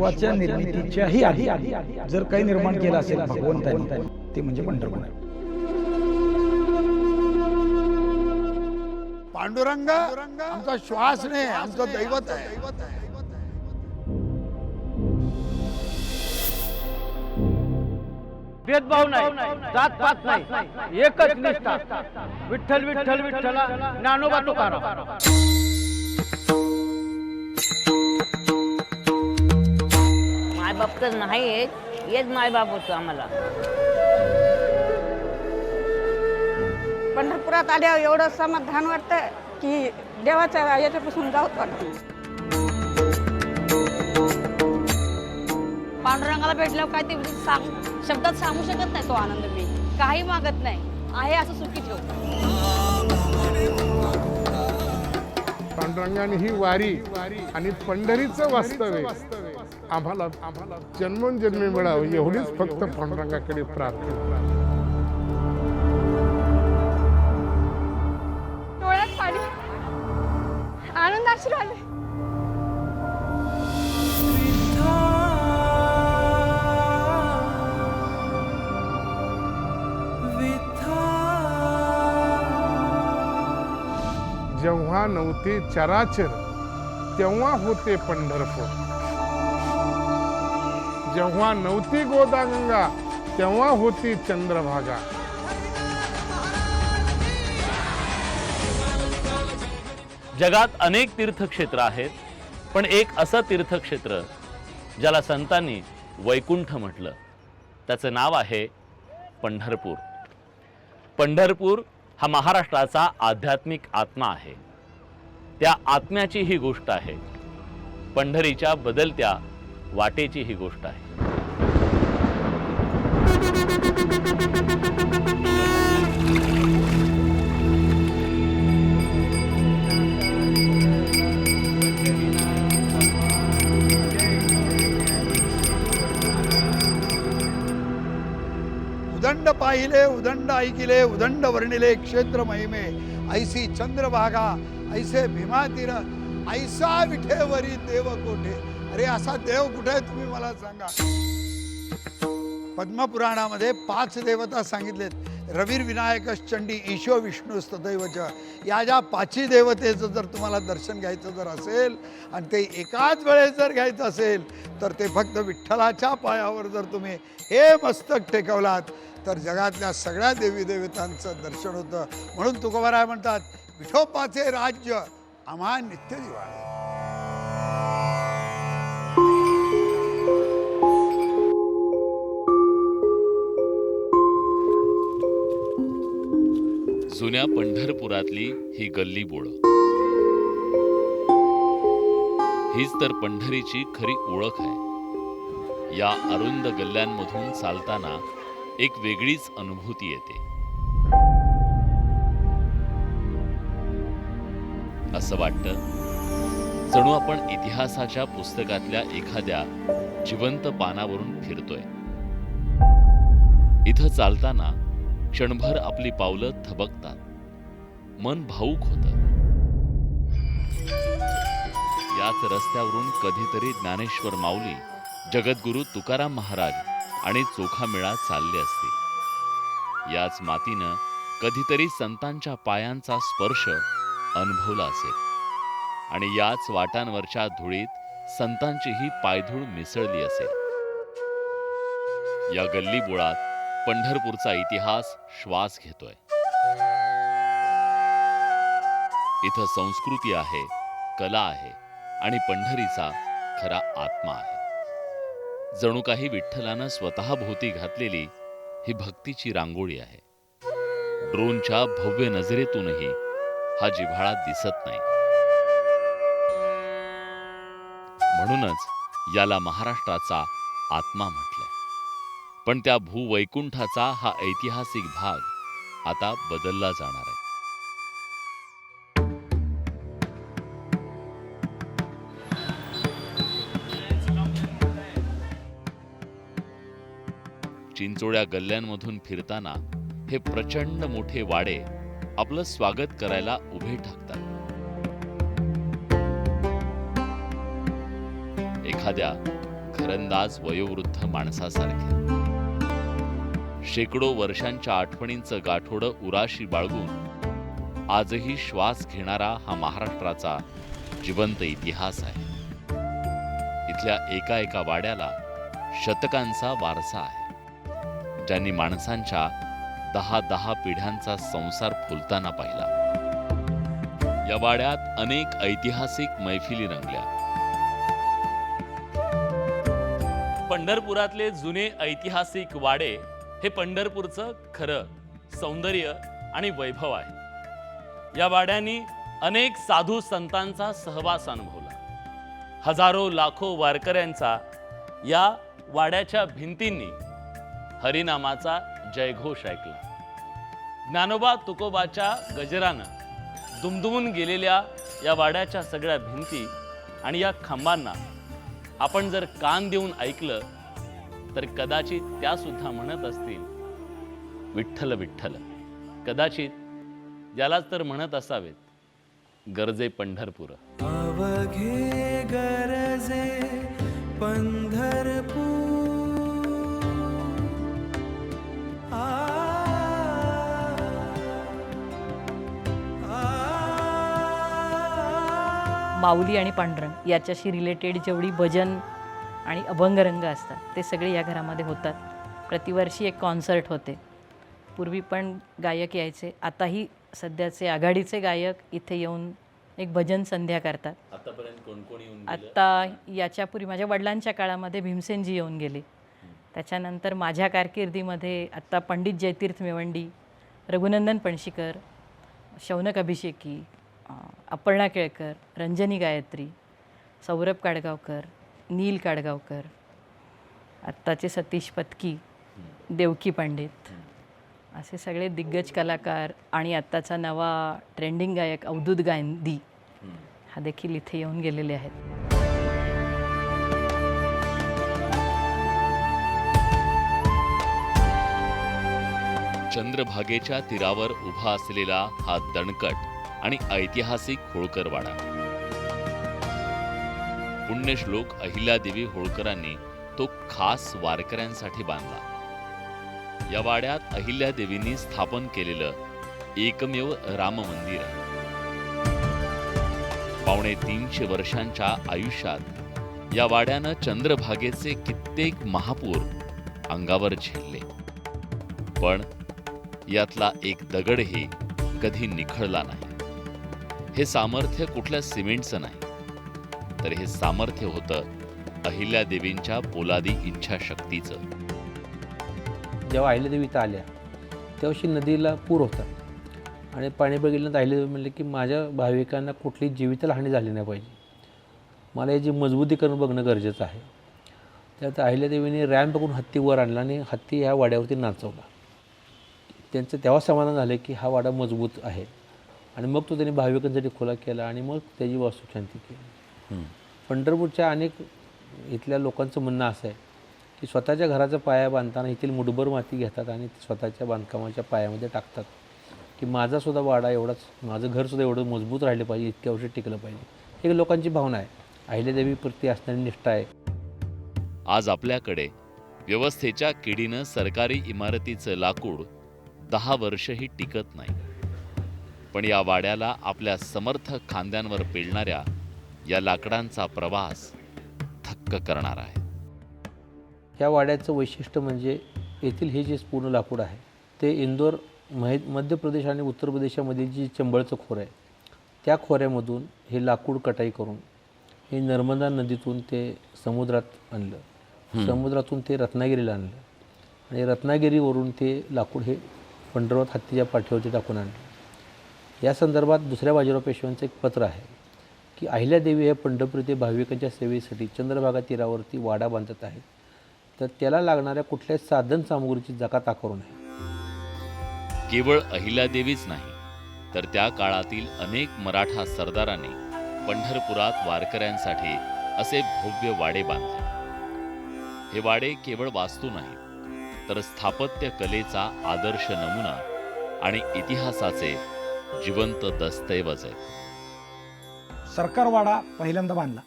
विश्वाच्या निर्मितीच्याही आधी जर काही निर्माण केलं असेल भगवंताने ते म्हणजे पंढरपूर आहे. पांडुरंग आमचा श्वास नाही, आमचं दैवत आहे. भेदभाव नाही, जात पात नाही, एकच निष्ठा. विठ्ठल विठ्ठल विठ्ठला, ज्ञानोबा तुकाराम. मायबाप तर नाही हेच मायबाप होतो आम्हाला. पंढरपुरात आल्यावर एवढं समाधान वाटतं की देवाच्या याच्यापासून जाऊच वाटतं. पांडुरंगाला भेटल्यावर काय ते शब्दात सांगू शकत नाही तो आनंद. मी काही मागत नाही, आहे असं सुखी ठेव. पांडुरंगाने ही वारी आणि पंढरीचं वास्तव्य आम्हाला जन्मोजन्मी मिळावं एवढीच फक्त पांडुरंगाकडे प्रार्थना. डोळ्यात पाणी, आनंद आशीर्वाद. जेव्हा नव्हते चराचर तेव्हा होते पंढरपूर. जेव्हा नव्हती गोदागंगा तेव्हा होती चंद्रभागा. जगात अनेक तीर्थक्षेत्र आहेत, पण एक असं तीर्थक्षेत्र ज्याला संतांनी वैकुंठ म्हटलं, त्याचं नाव आहे पंढरपूर. पंढरपूर हा महाराष्ट्राचा आध्यात्मिक आत्मा आहे. त्या आत्म्याची ही गोष्ट आहे. पंढरीच्या बदलत्या वाटेची ही गोष्ट आहे. उदंड पाहिले, उदंड ऐकिले, उदंड वर्णिले क्षेत्र महिमे. ऐसी चंद्रभागा, ऐसे भीमातीर, ऐसा विठेवरी देव कोठे. अरे असा देव कुठे आहे तुम्ही मला सांगा. पद्मपुराणामध्ये 5 देवता सांगितलेत. रवीर विनायक चंडी ईशो विष्णू तथैवच. या ज्या 5 देवतेचं जर तुम्हाला दर्शन घ्यायचं जर असेल आणि ते एकाच वेळेस जर घ्यायचं असेल तर ते फक्त विठ्ठलाच्या पायावर जर तुम्ही हे मस्तक टेकवलात तर जगातल्या सगळ्या देवी देवतांचं दर्शन होतं. म्हणून तुकोबाराय म्हणतात, विठोबाचे राज्य आम्हा नित्य दिवाळे. जुन्या पंढरपुरातली ही गल्ली बोळ, हीच तर पंढरीची खरी ओळख आहे. या अरुंद गल्ल्यांमधून चालताना एक वेगळीच अनुभूती येते. असं वाटतं जणू आपण इतिहासाच्या पुस्तकातल्या एखाद्या जिवंत पानावरून फिरतोय. इथं चालताना क्षणभर आपली पावलं थबकतात, मन भावुक होतं. याच रस्त्यावरून कधीतरी ज्ञानेश्वर माऊली, जगद्गुरू तुकाराम महाराज आणि चोखामेळा चालले असतील. याच मातीनं कधीतरी संतांच्या पायांचा स्पर्श अनुभवला असेल आणि याच वाटांवरच्या धुळीत संतांचीही पायधूळ मिसळली असेल. या गल्ली बोळात पंढरपूरचा इतिहास श्वास घेतोय. इथं संस्कृती आहे, कला आहे आणि पंढरीचा खरा आत्मा आहे. जणू काही विठ्ठलानं स्वतः भोवती घातलेली ही भक्तीची रांगोळी आहे. ड्रोनच्या भव्य नजरेतूनही हा जिव्हाळा दिसत नाही. म्हणूनच याला महाराष्ट्राचा आत्मा म्हटलंय. पण त्या भूवैकुंठाचा हा ऐतिहासिक भाग आता बदलला जाणार आहे. चिंचोळ्या गल्ल्यांमधून फिरताना हे प्रचंड मोठे वाडे आपलं स्वागत करायला उभे ठाकतात. एखाद्या घरंदाज वयोवृद्ध माणसासारखे. शेकडो वर्षांच्या आठवणींचं गाठोडं उराशी बाळगून आजही श्वास घेणारा हा महाराष्ट्राचा जिवंत इतिहास आहे. इथल्या एका एका वाड्याला शतकांचा वारसा आहे, ज्यांनी माणसांच्या 10 पिढ्यांचा संसार फुलताना पाहिला. या वाड्यात अनेक ऐतिहासिक मैफिली रंगल्या. पंढरपुरातले जुने ऐतिहासिक वाडे हे पंढरपूरचं खरं सौंदर्य आणि वैभव आहे. या वाड्यांनी अनेक साधू संतांचा सहवास अनुभवला. हजारो लाखो वारकऱ्यांचा या वाड्याच्या भिंतींनी हरिनामाचा जयघोष ऐकला. ज्ञानोबा तुकोबाच्या गजरानं दुमदुमून गेलेल्या या वाड्याच्या सगळ्या भिंती आणि या खांबांना आपण जर कान देऊन ऐकलं तर कदाचित त्या सुद्धा म्हणत असतील विठ्ठल विठ्ठल. कदाचित यालाच तर म्हणत असावेत गरजे पंढरपूर. अवघे गरजे पंढरपूर. माऊली आणि पांडुरंग याच्याशी रिलेटेड जेवढी भजन आणि अभंगरंग असतात ते सगळे या घरामध्ये होतात. प्रतिवर्षी एक कॉन्सर्ट होते. पूर्वी पण गायक यायचे. आताही सध्याचे आघाडीचे गायक इथे येऊन एक भजन संध्या करतात. आतापर्यंत कोण कोण येऊन गेलं? आत्ता याच्यापूर्वी माझ्या वडिलांच्या काळामध्ये भीमसेनजी येऊन गेले. त्याच्यानंतर माझ्या कारकिर्दीमध्ये आत्ता पंडित जयतीर्थ मेवंडी, रघुनंदन पणशीकर, शौनक अभिषेकी, अपर्णा केळकर, रंजनी गायत्री, सौरभ काडगावकर, नील काडगावकर, आत्ताचे सतीश पत्की, देवकी पंडित, असे सगळे दिग्गज कलाकार आणि आत्ताचा नवा ट्रेंडिंग गायक अवधूत गांधी हा देखील इथे येऊन गेलेले आहेत. चंद्रभागेच्या तीरावर उभा असलेला हा दणकट आणि ऐतिहासिक होळकरवाडा. पुण्यश्लोक अहिल्यादेवी होळकरांनी तो खास वारकऱ्यांसाठी बांधला. या वाड्यात अहिल्यादेवींनी स्थापन केलेलं एकमेव राम मंदिर आहे. 350 वर्षांच्या आयुष्यात या वाड्यानं चंद्रभागेचे कित्येक महापूर अंगावर झेलले, पण यातला एक दगडही कधी निखळला नाही. हे सामर्थ्य कुठल्या सिमेंटचं नाही, तर हे सामर्थ्य होतं अहिल्यादेवींच्या पोलादी इच्छाशक्तीचं. जेव्हा अहिल्यादेवी इथं आल्या तेव्हा नदीला पूर होता आणि पाणी बघितलं तर अहिल्यादेवी म्हणले की माझ्या भाविकांना कुठली जीविताला हानी झाली नाही पाहिजे, मला याची मजबूतीकरण बघणं गरजेचं आहे. त्यात अहिल्यादेवीने रॅम्प बघून हत्ती वर आणला आणि हत्ती ह्या वाड्यावरती नाचवला. त्यांचं तेव्हा समाधान झालं की हा वाडा मजबूत आहे आणि मग तो त्यांनी भाविकांसाठी खुला केला आणि मग त्याची वास्तुशांती केली. पंढरपूरच्या अनेक इथल्या लोकांचं म्हणणं असं आहे की स्वतःच्या घराचा पाया बांधताना इथली मुठभर माती घेतात आणि स्वतःच्या बांधकामाच्या पायामध्ये टाकतात की माझासुद्धा वाडा एवढाच, माझं घरसुद्धा एवढं मजबूत राहिलं पाहिजे, इतक्या वर्ष टिकलं पाहिजे. ही लोकांची भावना आहे, अहिल्यादेवीप्रती असणारी निष्ठा आहे. आज आपल्याकडे व्यवस्थेच्या किडीनं सरकारी इमारतीचं लाकूड 10 वर्षही टिकत नाही, पण या वाड्याला आपल्या समर्थ खांद्यांवर पेलणाऱ्या या लाकडांचा प्रवास थक्क करणार आहे. या वाड्याचं वैशिष्ट्य म्हणजे येथील हे जे पूर्ण लाकूड आहे ते इंदोर, मध्य प्रदेश आणि उत्तर प्रदेशामधील जी चंबळचं खोरं आहे त्या खोऱ्यामधून हे लाकूड कटाई करून हे नर्मदा नदीतून ते समुद्रात आणलं. समुद्रातून ते रत्नागिरीला आणलं आणि रत्नागिरीवरून ते लाकूड हे पंढरपूरात हत्तीच्या पाठीवरती टाकून आणलं. या संदर्भात दुसऱ्या बाजीराव पेशव्यांचं एक पत्र आहे की अहिल्यादेवी हे पंढरपूर येथे भाविकांच्या सेवेसाठी चंद्रभागा तीरावरती वाडा बांधत आहेत, तर त्याला लागणाऱ्या कुठल्याही साधन सामुग्रीची जकात आकारू नये. केवळ अहिल्यादेवीच नाही तर त्या काळातील अनेक मराठा सरदारांनी पंढरपुरात वारकऱ्यांसाठी असे भव्य वाडे बांधले. हे वाडे केवळ वास्तू नाहीत तर स्थापत्य कलेचा आदर्श नमुना आणि इतिहासाचे जिवंत दस्तऐवज आहेत. सरकारवाडा पहिल्यांदा बांधला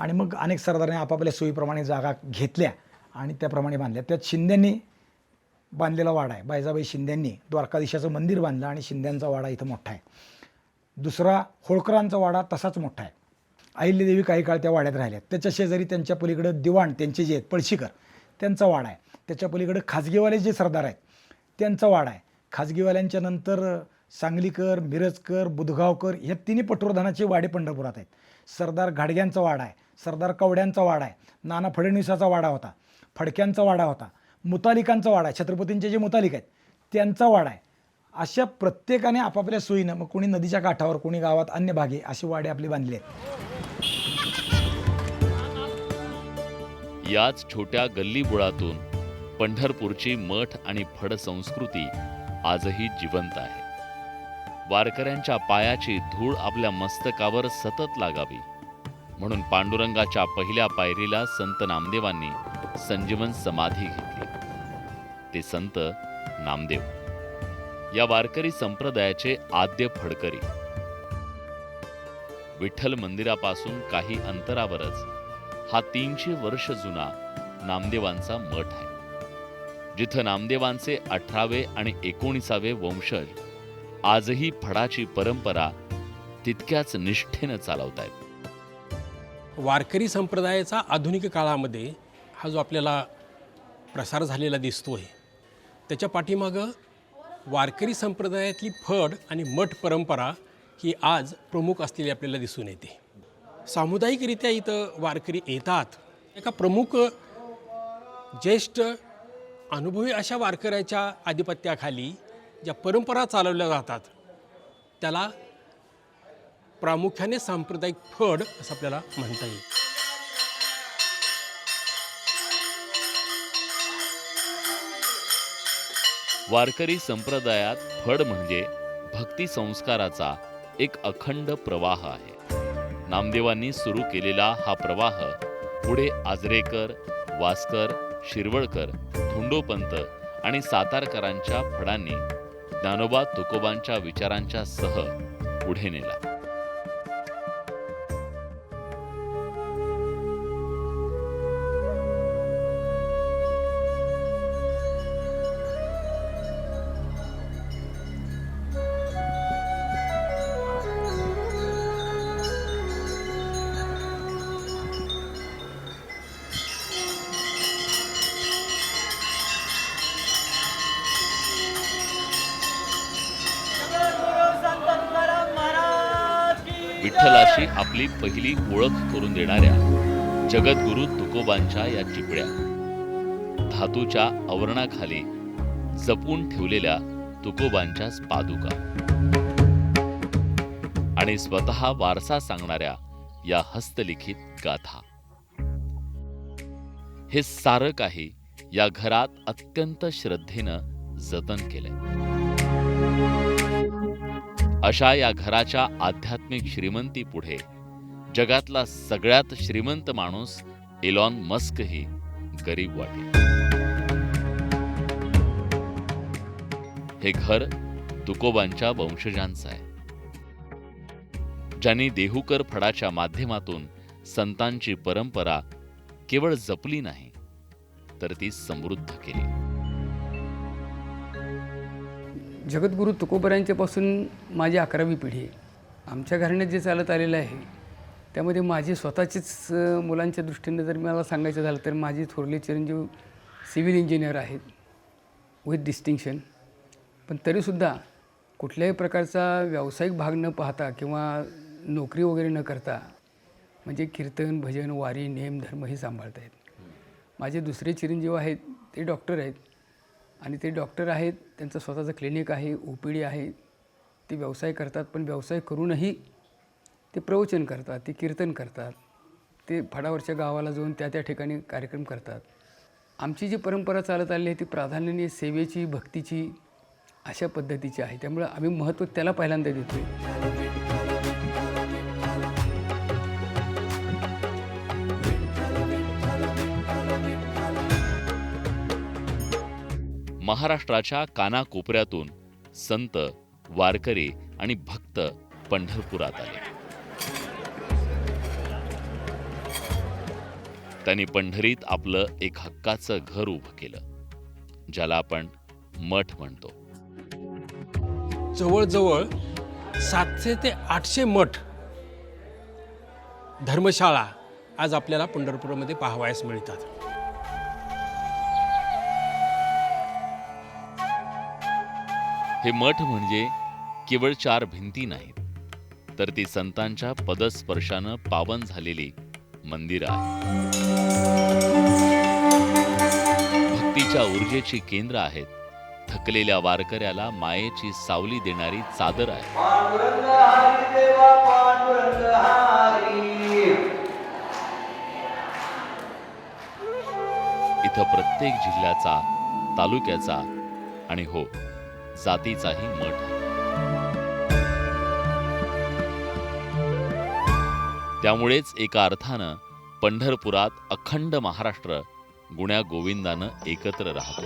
आणि मग अनेक सरदारांनी आपापल्या सोयीप्रमाणे जागा घेतल्या आणि त्याप्रमाणे बांधल्या. त्यात शिंद्यांनी बांधलेला वाडा आहे. बायजाबाई शिंद्यांनी द्वारकाधीशाचं मंदिर बांधलं आणि शिंद्यांचा वाडा इथं मोठा आहे. दुसरा होळकरांचा वाडा तसाच मोठा आहे. अहिल्यादेवी काही काळ त्या वाड्यात राहिल्यात. त्याच्या शेजारी त्यांच्या पलीकडं दिवाण त्यांचे जे आहेत पळशीकर त्यांचा वाडा आहे. त्याच्या पलीकडं खाजगीवाले जे सरदार आहेत त्यांचा वाडा आहे. खाजगीवाल्यांच्या नंतर सांगलीकर, मिरजकर, बुधगावकर हे तिन्ही पटवर्धनाचे वाडे पंढरपुरात आहेत. सरदार घाडग्यांचा वाडा आहे, सरदार कवड्यांचा वाडा आहे, नाना फडणवीसाचा वाडा होता, फडक्यांचा वाडा होता, मुतालिकांचा वाडा आहे, छत्रपतींचे जे मुतालिक आहेत त्यांचा वाडा आहे. अशा प्रत्येकाने आपापल्या सोयीनं, मग कोणी नदीच्या काठावर, कोणी गावात अन्य भागे अशी वाडे आपली बांधली आहेत. याच छोट्या गल्लीबोळातून पंढरपूरची मठ आणि फड संस्कृती आजही जिवंत आहे. वारकऱ्यांच्या पायाची धूळ आपल्या मस्तकावर सतत लागावी म्हणून पांडुरंगाच्या पहिल्या पायरीला संत नामदेवांनी संजीवन समाधी घेतली. ते संत नामदेव या वारकरी संप्रदायाचे आद्य फडकरी. विठ्ठल मंदिरापासून काही अंतरावरच हा 300 वर्ष जुना नामदेवांचा मठ आहे, जिथं नामदेवांचे 18वे आणि 19वे वंशज आजही फडाची परंपरा तितक्याच निष्ठेनं चालवतायत. वारकरी संप्रदायाचा आधुनिक काळामध्ये हा जो आपल्याला प्रसार झालेला दिसतोय, त्याच्या पाठीमागं वारकरी संप्रदायातली फड आणि मठ परंपरा ही आज प्रमुख असलेली आपल्याला दिसून येते. सामुदायिकरित्या इथं वारकरी येतात. एका प्रमुख ज्येष्ठ अनुभवी अशा वारकऱ्याच्या आधिपत्याखाली ज्या परंपरा चालवल्या जातात त्याला प्रामुख्याने सांप्रदायिक फड असं आपल्याला म्हणता येईल. वारकरी संप्रदायात फड म्हणजे भक्ती संस्काराचा एक अखंड प्रवाह आहे. नामदेवांनी सुरू केलेला हा प्रवाह पुढे आजरेकर, वासकर, शिरवळकर, धोंडोपंत आणि सातारकरांच्या फडांनी ज्ञानोबा तुकोबांच्या विचारांच्या सह पुढे नेला. विठ्ठलाशी आपली पहिली ओळख करून देणाऱ्या जगद्गुरु तुकोबांच्या या चिपड्या, धातूच्या आवरणाखाली जपून ठेवलेल्या तुकोबांच्या पादुका आणि स्वतः वारसा सांगणाऱ्या या हस्तलिखित गाथा, हे सारं काही या घरात अत्यंत श्रद्धेनं जतन केलंय. अशा या घराच्या आध्यात्मिक श्रीमंती पुढे जगातला सगळ्यात श्रीमंत माणूस एलॉन मस्कही गरीब वाटेल. हे घर तुकोबांच्या वंशजांचं आहे, ज्यांनी देहूकर फडाच्या माध्यमातून संतांची परंपरा केवळ जपली नाही तर ती समृद्ध केली. जगद्गुरू तुकोबरांच्यापासून माझी 11वी पिढी आहे. आमच्या घराण्यात जे चालत आलेलं आहे त्यामध्ये माझी स्वतःचीच मुलांच्या दृष्टीने जर मला सांगायचं झालं तर माझी थोरले चिरंजीव सिव्हिल इंजिनियर आहेत विथ डिस्टिंक्शन. पण तरीसुद्धा कुठल्याही प्रकारचा व्यावसायिक भाग न पाहता किंवा नोकरी वगैरे न करता म्हणजे कीर्तन, भजन, वारी, नेम, धर्म हे सांभाळत आहेत. माझे दुसरे चिरंजीव आहेत ते डॉक्टर आहेत आणि ते डॉक्टर आहेत, त्यांचं स्वतःचं क्लिनिक आहे, OPD आहे. ते व्यवसाय करतात, पण व्यवसाय करूनही ते प्रवचन करतात, ते कीर्तन करतात, ते फडावरच्या गावाला जाऊन त्या त्या ठिकाणी कार्यक्रम करतात. आमची जी परंपरा चालत आली आहे ती प्राधान्याने सेवेची, भक्तीची अशा पद्धतीची आहे. त्यामुळे आम्ही महत्त्व त्याला पहिल्यांदा देतोय. महाराष्ट्राच्या कानाकोपऱ्यातून संत, वारकरी आणि भक्त पंढरपुरात आले. त्यांनी पंढरीत आपलं एक हक्काचं घर उभं केलं, ज्याला आपण मठ म्हणतो. जवळजवळ 700 ते 800 मठ, धर्मशाळा आज आपल्याला पंढरपूरमध्ये पाहावयास मिळतात. हे मठ म्हणजे केवळ 4 भिंती नाहीत, तर ती संतांच्या पदस्पर्शानं पावन झालेली मंदिर आहे. भक्तीच्या ऊर्जेची केंद्र आहेत. थकलेल्या वारकऱ्याला मायेची सावली देणारी चादर आहे. इथं प्रत्येक जिल्ह्याचा, तालुक्याचा आणि हो, जातीचाही मठ आहे. त्यामुळेच एका अर्थानं पंढरपुरात अखंड महाराष्ट्र गुण्या गोविंदानं एकत्र राहतो.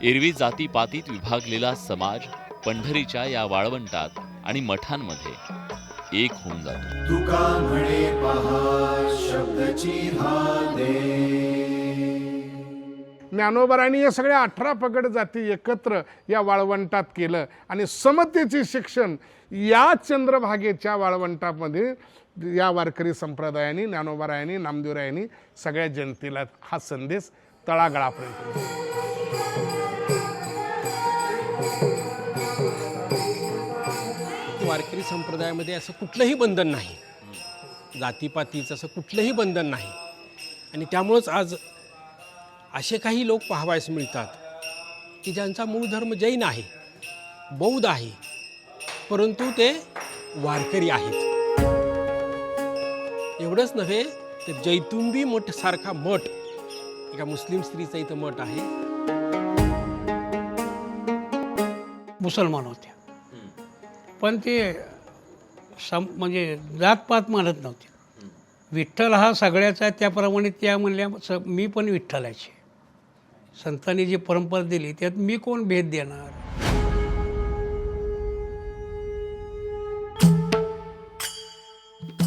एरवी जातीपातीत विभागलेला समाज पंढरीच्या या वाळवंटात आणि मठांमध्ये एक होऊन जातो. तुका म्हणे पहा शब्दची हादे. ज्ञानोबरांनी या सगळ्या 18 पगड जाती एकत्र या वाळवंटात केलं आणि समतेचे शिक्षण या चंद्रभागेच्या वाळवंटामध्ये या वारकरी संप्रदायाने, ज्ञानोबरायांनी, नामदेवरायांनी सगळ्या जनतेला हा संदेश तळागाळापर्यंत. वारकरी संप्रदायामध्ये असं कुठलंही बंधन नाही, जातीपातीचं असं कुठलंही बंधन नाही. आणि त्यामुळंच आज असे काही लोक पाहावयास मिळतात की ज्यांचा मूळ धर्म जैन आहे, बौद्ध आहे, परंतु ते वारकरी आहेत. एवढंच नव्हे तर जैतुंबी मठ सारखा मठ, एका मुस्लिम स्त्रीचा इथं मठ आहे. मुसलमान होत्या, पण ते म्हणजे जातपात मानत नव्हते. विठ्ठल हा सगळ्याचा, त्याप्रमाणे त्या म्हणल्या मी पण विठ्ठलाची. संतांनी जी परंपरा दिली त्यात मी कोण भेद देणार.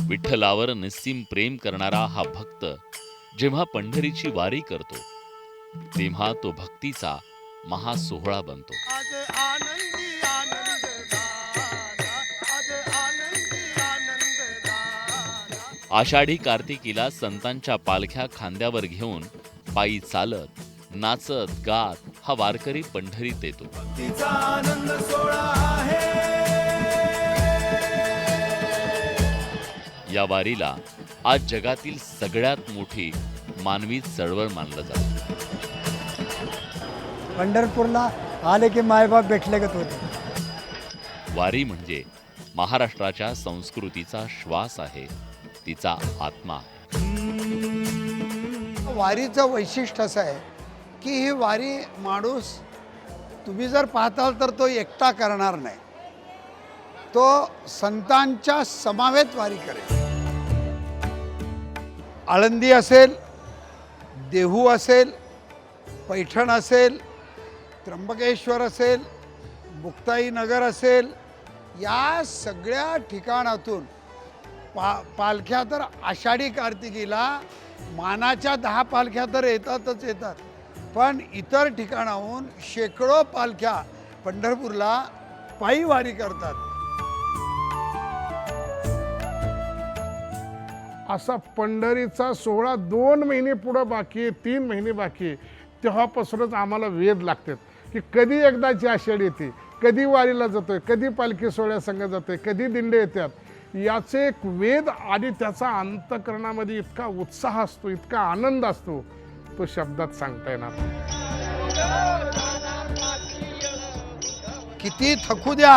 विठ्ठलावर निस्सीम प्रेम करणारा हा भक्त जेव्हा पंढरीची वारी करतो, तेव्हा तो भक्तीचा महासोहळा बनतो. आषाढी कार्तिकीला संतांच्या पालख्या खांद्यावर घेऊन पायी चालत, नाचत गात हा वारकरी पंढरीत येतो. तिचा आनंद सोहळा आहे. या वारीला आज जगातील सगळ्यात मोठी मानवी चळवळ मानलं जातं. पंढरपूरला आले की मायबाप भेटले का होते. वारी म्हणजे महाराष्ट्राच्या संस्कृतीचा श्वास आहे, तिचा आत्मा आहे. वारीचं वैशिष्ट्य असं आहे की ही वारी माणूस तुम्ही जर पाहताल तर तो एकटा करणार नाही, तो संतांच्या समवेत वारी करेल. आळंदी असेल, देहू असेल, पैठण असेल, त्र्यंबकेश्वर असेल, मुक्ताईनगर असेल, या सगळ्या ठिकाणातून पालख्या तर आषाढी कार्तिकीला मानाच्या 10 पालख्या तर येतातच येतात, पण इतर ठिकाणाहून शेकडो पालख्या पंढरपूरला पायी वारी करतात. असा पंढरीचा सोहळा 2 महिने पुढं बाकी आहे, 3 महिने बाकी आहे. तेव्हापासूनच आम्हाला वेध लागतात की कधी एकदाची आषाढी येते, कधी वारीला जातोय, कधी पालखी सोहळ्या संघ जातोय, कधी दिंडे येतात. याचे एक वेद आणि त्याचा अंतःकरणामध्ये इतका उत्साह असतो, इतका आनंद असतो, तो शब्दात सांगता येणार. किती थकू द्या,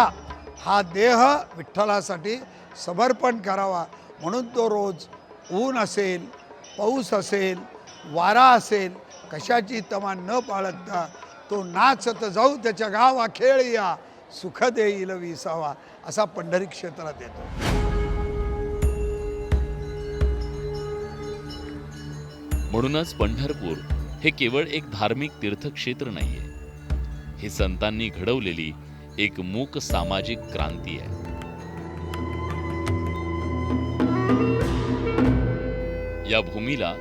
हा देह विठ्ठलासाठी समर्पण करावा म्हणून तो रोज ऊन असेल, पाऊस असेल, वारा असेल, कशाची तमा न बाळगता तो नाचत जाऊ त्याच्या गावा खेळ या, सुख देईल विसावा, असा पंढरी क्षेत्रात येतो. म्हणूनच पंढरपूर हे केवळ एक धार्मिक तीर्थक्षेत्र नाहीये, हे संतांनी घडवलेली एक मूक सामाजिक क्रांती आहे. या भूमीला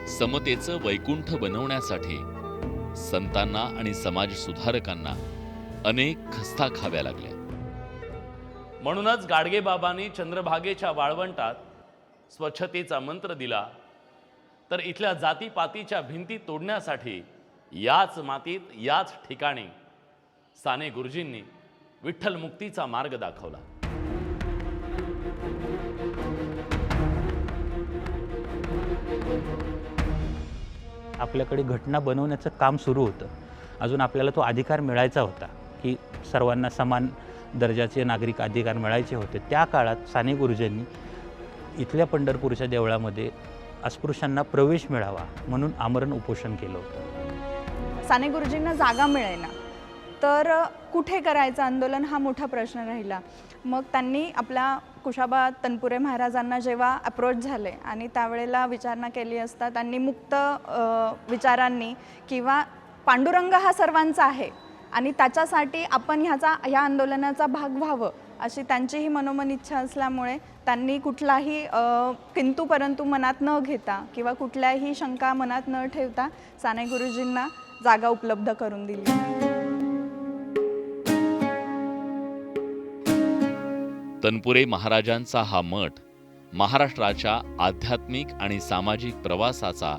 समतेचं वैकुंठ बनवण्यासाठी संतांना आणि समाज सुधारकांना अनेक खस्ता खाव्या लागल्या. म्हणूनच गाडगेबाबांनी चंद्रभागेच्या वाळवंटात स्वच्छतेचा मंत्र दिला, तर इथल्या जातीपातीच्या भिंती तोडण्यासाठी याच मातीत याच ठिकाणी साने गुरुजींनी विठ्ठल मुक्तीचा मार्ग दाखवला. आपल्याकडे घटना बनवण्याचं काम सुरू होतं. अजून आपल्याला तो अधिकार मिळायचा होता की सर्वांना समान दर्जाचे नागरिक अधिकार मिळायचे होते. त्या काळात साने गुरुजींनी इथल्या पंढरपूरच्या देवळामध्ये अस्पृश्यांना प्रवेश मिळावा म्हणून आमरण उपोषण केलं होतं. साने गुरुजींना जागा मिळेना तर कुठे करायचं आंदोलन हा मोठा प्रश्न राहिला. मग त्यांनी आपल्या कुशाबा तनपुरे महाराजांना जेव्हा अप्रोच झाले आणि त्यावेळेला विचारणा केली असता त्यांनी मुक्त विचारांनी किंवा पांडुरंग हा सर्वांचा आहे आणि त्याच्यासाठी आपण ह्या आंदोलनाचा भाग व्हावं अशी त्यांचीही मनोमन इच्छा असल्यामुळे त्यांनी कुठलाही किंतु परंतु मनात न घेता किंवा कुठल्याही शंका मनात न ठेवता साने गुरुजींना जागा उपलब्ध करून दिली. तनपुरे महाराजांचा हा मठ महाराष्ट्राच्या आध्यात्मिक आणि सामाजिक प्रवासाचा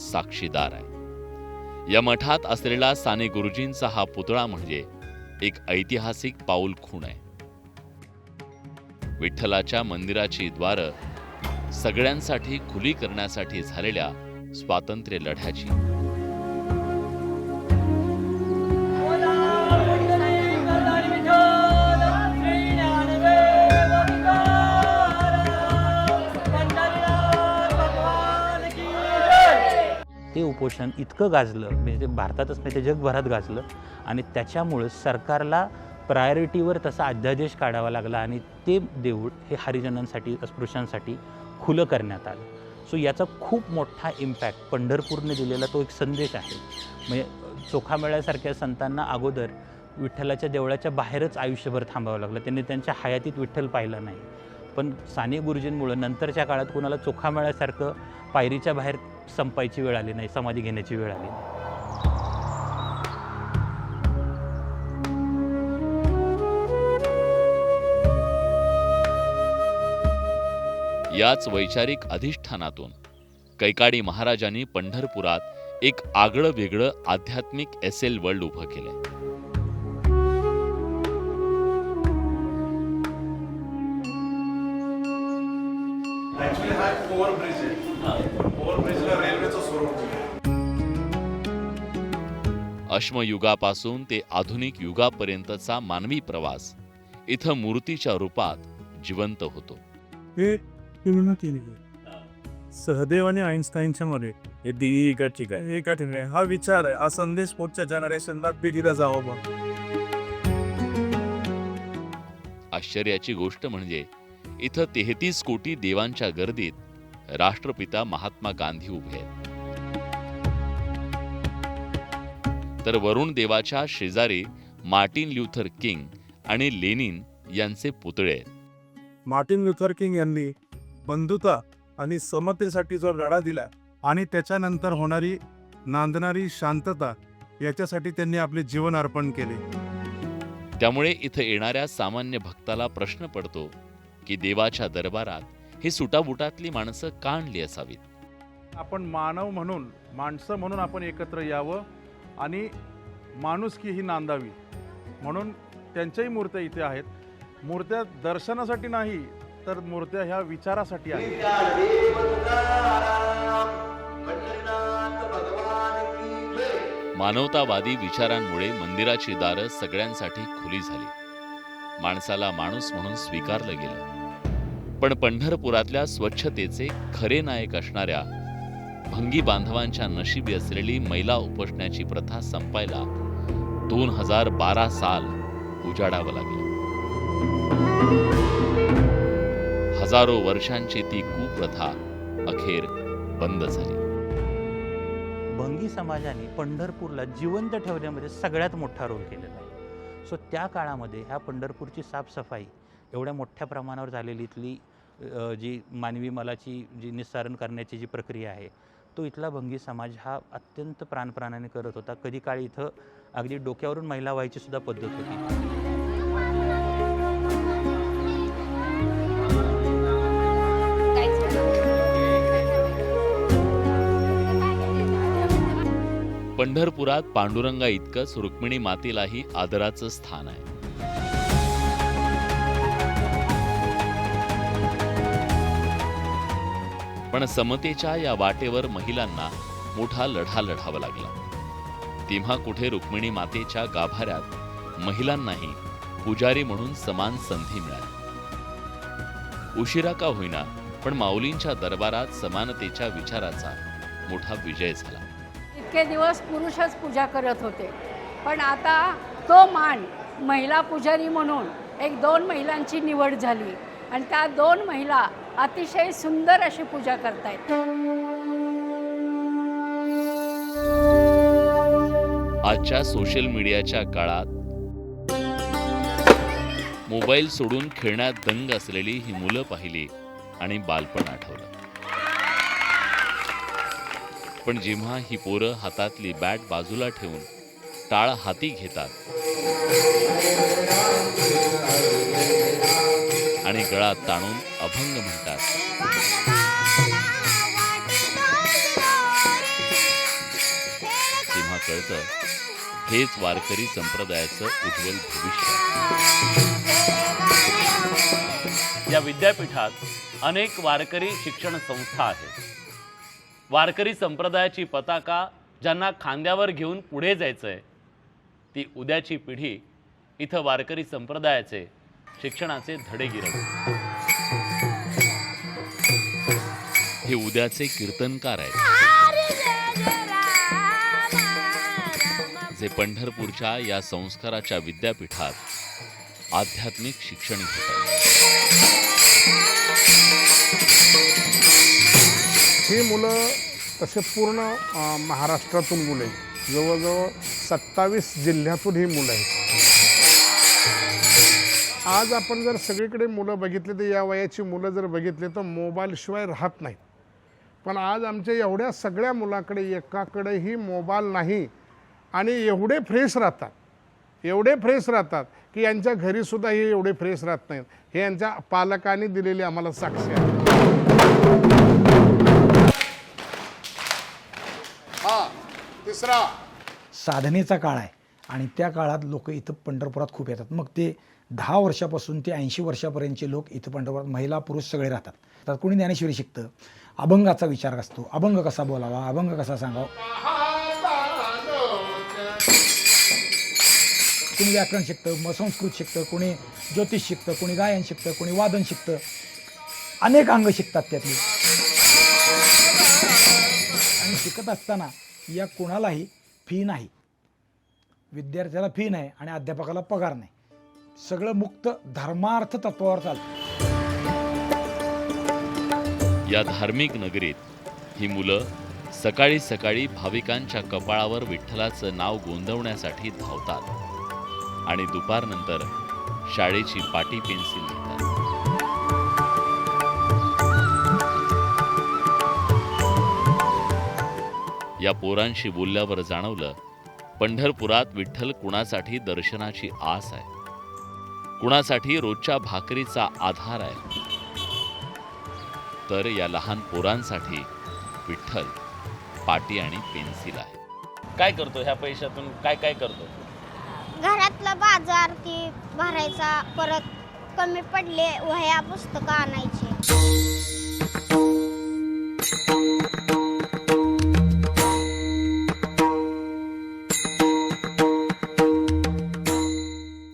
साक्षीदार आहे. या मठात असलेला साने गुरुजींचा हा पुतळा म्हणजे एक ऐतिहासिक पाऊल खूण आहे. विठ्ठलाच्या मंदिराची द्वारं सगळ्यांसाठी खुली करण्यासाठी झालेल्या स्वातंत्र्य लढ्याची. ते उपोषण इतकं गाजलं म्हणजे भारतातच नाही ते जगभरात गाजलं आणि त्याच्यामुळं सरकारला प्रायोरिटीवर तसा अध्यादेश काढावा लागला आणि ते देऊळ हे हरिजनांसाठी अस्पृश्यांसाठी खुलं करण्यात आलं. सो याचा खूप मोठा इम्पॅक्ट पंढरपूरने दिलेला तो एक संदेश आहे. म्हणजे चोखामेळ्यासारख्या संतांना अगोदर विठ्ठलाच्या देवळाच्या बाहेरच आयुष्यभर थांबावं लागलं. त्यांनी त्यांच्या हयातीत विठ्ठल पाहिला नाही. पण साने गुरुजींमुळं नंतरच्या काळात कोणाला चोखामेळ्यासारखं पायरीच्या बाहेर संपायची वेळ आली नाही, समाधी घेण्याची वेळ आली नाही. याच वैचारिक अधिष्ठानातून कैकाडी महाराजांनी पंढरपुरात एक आगळं वेगळं आध्यात्मिक एसेल वर्ल्ड उभं केलंय. हा ओव्हरब्रिज आहे. ओव्हरब्रिजला रेल्वेचं स्वरूप अश्मयुगापासून ते आधुनिक युगापर्यंतचा मानवी प्रवास इथं मूर्तीच्या रूपात जिवंत होतो. हे पूर्ण केली सहदेव आणि आईन्स्टाईनच्या मध्ये हे दिली एका ठिकाणी हा विचार आहे. हा संदेश पुढच्या जनरेशनला पिढीला जावं. मग आश्चर्याची गोष्ट म्हणजे इथं 33 कोटी देवांच्या गर्दीत राष्ट्रपिता महात्मा गांधी उभे आहेत. तर वरुण देवाच्या शेजारी मार्टिन ल्युथर किंग आणि लेनिन यांचे पुतळे आहेत. मार्टिन लुथर किंग यांनी बंधुता आणि समतेसाठी जो लढा दिला आणि त्याच्यानंतर होणारी नांदणारी शांतता याच्यासाठी त्यांनी आपले जीवन अर्पण केले. त्यामुळे इथं येणाऱ्या सामान्य भक्ताला प्रश्न पडतो की देवाच्या दरबारात ही सुटाबुटातली माणसं का आणली असावीत. आपण मानव म्हणून माणसं म्हणून आपण एकत्र यावं आणि माणुसकी ही नांदावी म्हणून त्यांच्याही मूर्त्या इथे आहेत. मूर्त्या दर्शनासाठी नाही तर मूर्त्या ह्या विचारासाठी आहेत. मानवतावादी विचारांमुळे मंदिराची दारं सगळ्यांसाठी खुली झाली. माणसाला माणूस म्हणून स्वीकारलं गेलं. पण पंढरपुरातल्या स्वच्छतेचे खरे नायक असणाऱ्या भंगी बांधवांच्या नशिबी असलेली मैला उपोषण्याची प्रथा संपायला 2012 साल उजाडावं लागलं. हजारो वर्षांची ती कुप्रथा अखेर बंद झाली. भंगी समाजाने पंढरपूरला जिवंत ठेवण्यामध्ये सगळ्यात मोठा रोल केलेला आहे. सो त्या काळामध्ये ह्या पंढरपूरची साफसफाई एवढ्या मोठ्या प्रमाणावर झालेली, इथली जी मानवी मालाची जी निस्सारण करण्याची जी प्रक्रिया आहे तो इथला भंगी समाज हा अत्यंत प्राणप्राणाने करत होता. कधी काळी इथं अगदी डोक्यावरून महिला व्हायची सुद्धा पद्धत होती. पंढरपुरात पांडुरंगा इतकंच रुक्मिणी मातेलाही आदराचं स्थान आहे. पण समतेच्या या वाटेवर महिलांना मोठा लढा लढावा लागला. तेव्हा कुठे रुक्मिणी मातेच्या गाभाऱ्यात महिलांनाही पुजारी म्हणून समान संधी मिळाली. उशिरा का होईना पण माऊलींच्या दरबारात समानतेच्या विचाराचा मोठा विजय झाला. इतके दिवस पुरुषच पूजा करत होते, पण आता तो मान महिला पुजारी म्हणून 1-2 महिलांची निवड झाली आणि त्या 2 महिला अतिशय सुंदर अशी पूजा करतायत. आजच्या सोशल मीडियाच्या काळात मोबाईल सोडून खेळण्यात दंग असलेली ही मुलं पाहिली आणि बालपण आठवलं. पण जेव्हा ही पोरं हातातली बॅट बाजूला ठेवून टाळ हाती घेतात आणि गळा ताणून अभंग म्हणतात, तेव्हा कळतं हेच वारकरी संप्रदायाचं उज्ज्वल भविष्य. या विद्यापीठात अनेक वारकरी शिक्षण संस्था आहेत. वारकरी संप्रदायाची पताका ज्यांना खांद्यावर घेऊन पुढे जायचंय ती उद्याची पिढी इथं वारकरी संप्रदायाचे शिक्षणाचे धडे गिरवते. हे उद्याचे कीर्तनकार आहेत जे पंढरपूरच्या या संस्काराच्या विद्यापीठात आध्यात्मिक शिक्षण घेतात. ही मुलं तसे पूर्ण महाराष्ट्रातून मुलं आहेत. जवळजवळ 27 जिल्ह्यातून ही मुलं आहेत. आज आपण जर सगळीकडे मुलं बघितले तर या वयाची मुलं जर बघितले तर मोबाईलशिवाय राहत नाहीत. पण आज आमच्या एवढ्या सगळ्या मुलाकडे एकाकडेही मोबाईल नाही आणि एवढे फ्रेश राहतात की यांच्या घरीसुद्धा हे एवढे फ्रेश राहत नाहीत. हे यांच्या पालकांनी दिलेली आम्हाला साक्षी आहे. तिसरा साधनेचा काळ आहे आणि त्या काळात लोक इथं पंढरपुरात खूप येतात. मग ते 10 वर्षापासून ते 80 वर्षापर्यंतचे लोक इथं पंढरपुरात महिला पुरुष सगळे राहतात. तर कोणी ज्ञानेश्वरी शिकतं, अभंगाचा विचार असतो, अभंग कसा बोलावा, अभंग कसा सांगावा, कोणी व्याकरण शिकतं, मग संस्कृत शिकतं, कोणी ज्योतिष शिकतं, कोणी गायन शिकतं, कोणी वादन शिकतं, अनेक अंग शिकतात त्यातली. आणि शिकत असताना या कोणालाही फी नाही, विद्यार्थ्याला फी नाही आणि अध्यापकाला पगार नाही. सगळं मुक्त धर्मार्थ तत्वावर चालतं. या धार्मिक नगरीत ही मुलं सकाळी सकाळी भाविकांच्या कपाळावर विठ्ठलाचं नाव गोंदवण्यासाठी धावतात आणि दुपारनंतर शाळेची पाटी पेन्सिल घेतात. या पोरांशी बोलल्यावर जाणवलं पंढरपुरात विठ्ठल कुणासाठी दर्शनाची आस आहे, कुणासाठी रोजच्या भाकरीचा आधार आहे, तर या लहान पोरांसाठी विठ्ठल पाटी आणि पेन्सिल आहे. काय करतो ह्या पैशातून? काय काय करतो? घरातला बाजार ती भरायचा, परत कमी पडले वह्या पुस्तकं आणायची.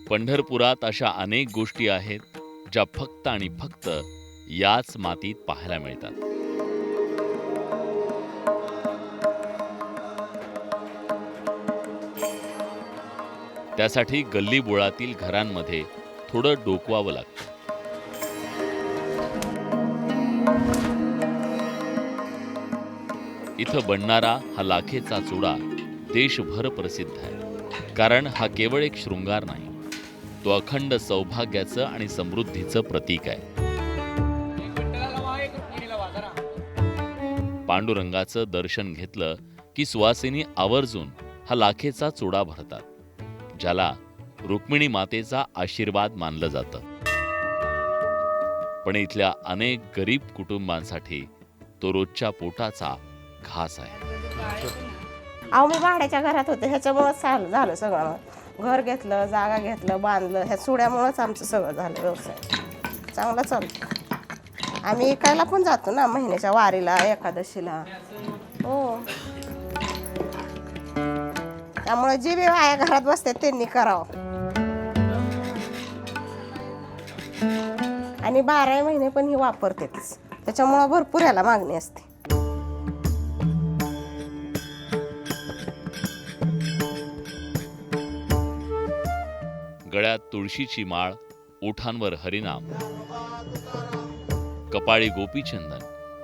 पंढरपुरात अशा अनेक गोष्टी आहेत ज्या फक्त आणि फक्त याच मातीत पाहायला मिळतात. त्यासाठी गल्लीबोळातील घरांमध्ये थोडं डोकवावं लागतं. इथं बनणारा हा लाखेचा चुडा देशभर प्रसिद्ध आहे, कारण हा केवळ एक शृंगार नाही, तो अखंड सौभाग्याचं आणि समृद्धीचं प्रतीक आहे. पांडुरंगाचं दर्शन घेतलं की सुवासिनी आवर्जून हा लाखेचा चुडा भरतात, ज्याला रुक्मिणी मातेचा आशीर्वाद मानलं जातं. पण इथल्या अनेक गरीब कुटुंबांसाठी तो रोजच्या पोटाचा घास आहे. अहो, मी भाड्याच्या घरात होते, ह्याच्यामुळंच झालं सगळं. घर घेतलं, जागा घेतलं, बांधलं, ह्या सुड्यामुळंच आमचं सगळं झालं. व्यवसाय चांगला चालतो. आम्ही ऐकायला पण जातो ना, महिन्याच्या वारीला, एकादशीला. हो, त्यामुळे जी बी बाया घरात बसते त्यांनी करावं. आणि 12 महिने पण ही वापरतेच, त्याच्यामुळं भरपूर याला मागणी असते. गळ्यात तुळशीची माळ, ओठांवर हरिनाम, कपाळी गोपीचंदन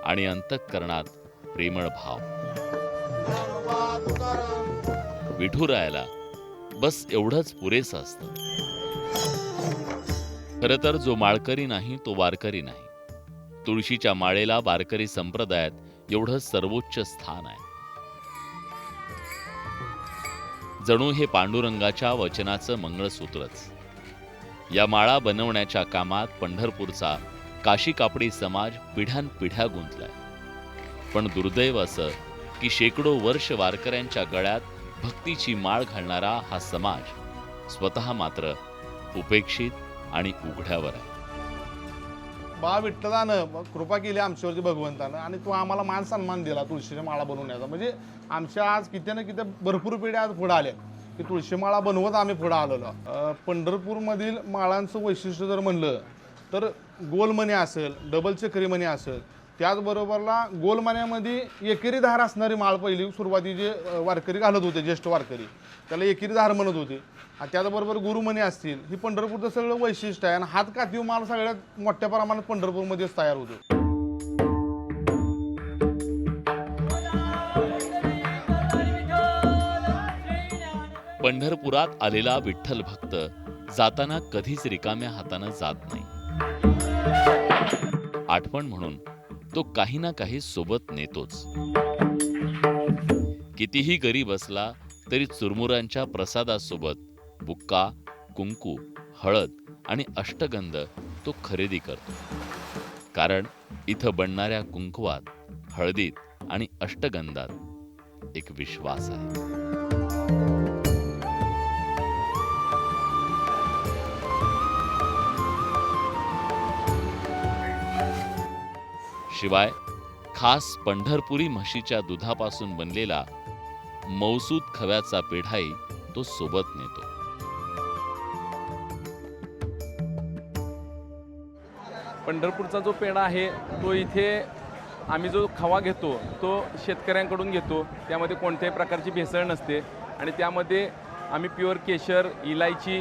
आणि अंतःकरणात प्रेमळ भाव. विठुरायाला बस एवढंच पुरेसं असतं. खरं तर जो माळकरी नाही तो वारकरी नाही. तुळशीच्या माळेला वारकरी संप्रदायात एवढं सर्वोच्च स्थान आहे. जणू हे पांडुरंगाच्या वचनाचं मंगळसूत्रच. या माळा बनवण्याच्या कामात पंढरपूरचा काशी कापडी समाज पिढ्यानपिढ्या गुंतलाय. पण दुर्दैव असं की शेकडो वर्ष वारकऱ्यांच्या गळ्यात भक्तीची माळ घालणारा हा समाज स्वतः मात्र उपेक्षित आणि उघड्यावर आहे. बा विठ्ठलानं कृपा केली आमच्यावरती भगवंतानं, आणि तो आम्हाला मान सन्मान दिला तुळशीच्या माळा बनवण्याचा. म्हणजे आमच्या आज किती ना किती भरपूर पिढ्या आज पुढे आल्या की तुळशी माळा बनवत आम्ही पुढे आलेलो. पंढरपूरमधील माळांचं वैशिष्ट्य जर म्हणलं तर गोलमणी असेल, डबल चक्री मणी असेल, त्याचबरोबरला गोलमण्यामध्ये एकेरी धार असणारी माळ पहिली सुरुवातीचे वारकरी घालत होते, ज्येष्ठ वारकरी त्याला एकेरी धार म्हणत होते. आणि त्याचबरोबर गुरुमणी असतील. ही पंढरपूरचं सगळं वैशिष्ट्य आहे. आणि हात कातीव माळ सगळ्यात मोठ्या प्रमाणात पंढरपूरमध्येच तयार होतो. पंढरपुरात आलेला विठ्ठल भक्त जाताना कधीच रिकाम्या हातानं जात नाही. आठवण म्हणून तो काही ना काही सोबत नेतोच. कितीही गरीब असला तरी चुरमुरांच्या प्रसादासोबत बुक्का, कुंकू, हळद आणि अष्टगंध तो खरेदी करतो. कारण इथं बनणाऱ्या कुंकवात, हळदीत आणि अष्टगंधात एक विश्वास आहे. शिवाय खास पंढरपुरी म्हशीच्या दुधापासून बनलेला मौसूद खव्याचा पेढाही तो सोबत नेतो. पंढरपूरचा जो पेढा आहे तो इथे आम्ही जो खवा घेतो तो शेतकऱ्यांकडून घेतो. त्यामध्ये कोणत्याही प्रकारची भेसळ नसते आणि त्यामध्ये आम्ही प्युअर केशर, इलायची